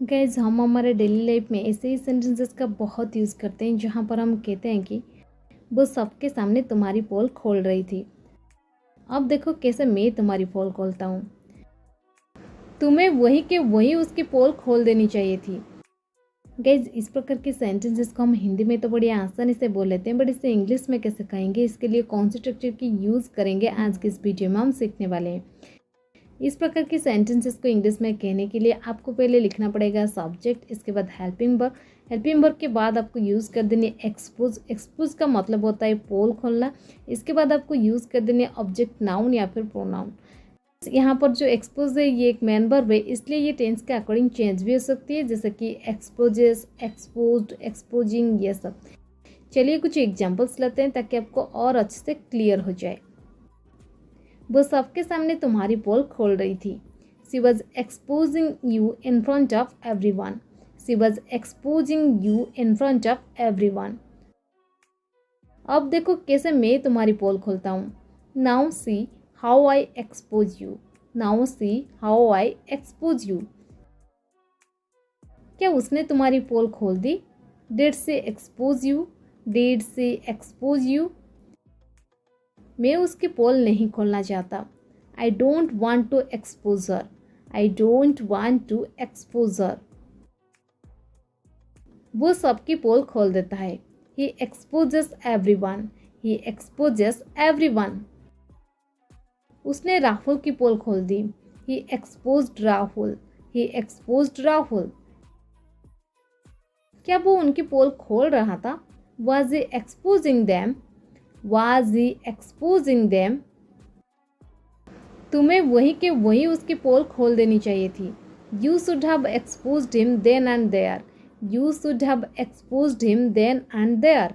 Guys हम हमारे daily life में ऐसे ही सेंटेंसेस का बहुत यूज़ करते हैं जहाँ पर हम कहते हैं कि वो सबके सामने तुम्हारी पोल खोल रही थी। अब देखो कैसे मैं तुम्हारी पोल खोलता हूँ। तुम्हें वही के वही उसकी पोल खोल देनी चाहिए थी। गाइज इस प्रकार के सेंटेंसेस को हम हिंदी में तो बड़ी आसानी से बोल लेते हैं, बट इसे इंग्लिश में कैसे कहेंगे, इसके लिए कौन से स्ट्रक्चर की यूज़ करेंगे आज के इस वीडियो में हम सीखने वाले हैं। इस प्रकार की सेंटेंसेस को इंग्लिश में कहने के लिए आपको पहले लिखना पड़ेगा सब्जेक्ट, इसके बाद हेल्पिंग वर्ब, हेल्पिंग वर्ब के बाद आपको यूज़ कर देनी एक्सपोज। एक्सपोज का मतलब होता है पोल खोलना। इसके बाद आपको यूज़ कर देनी ऑब्जेक्ट नाउन या फिर प्रोनाउन। यहाँ पर जो एक्सपोज है ये एक मेन वर्ब है, इसलिए ये टेंस के अकॉर्डिंग चेंज भी हो सकती है, जैसे कि एक्सपोजेस, एक्सपोज्ड, एक्सपोजिंग, ये सब। चलिए कुछ एग्जांपल्स लेते हैं ताकि आपको और अच्छे से क्लियर हो जाए। वो सबके सामने तुम्हारी पोल खोल रही थी। She was exposing you in front of everyone. She was exposing you in front of everyone. अब देखो कैसे मैं तुम्हारी पोल खोलता हूँ। Now see how I expose you. Now see how I expose you. क्या उसने तुम्हारी पोल खोल दी? Did she expose you. Did she expose you. मैं उसकी पोल नहीं खोलना चाहता। I don't want to expose her. I don't want to expose हर। वो सबकी पोल खोल देता है। ही एक्सपोजेस एवरी वन। ही एक्सपोजेस एवरी वन। उसने राहुल की पोल खोल दी। ही एक्सपोज्ड राहुल। ही एक्सपोज्ड राहुल। क्या वो उनकी पोल खोल रहा था? Was he exposing them? Was he exposing them? तुम्हें वही के वही उसकी पोल खोल देनी चाहिए थी। You should have exposed him then and there. You should have exposed him then and there.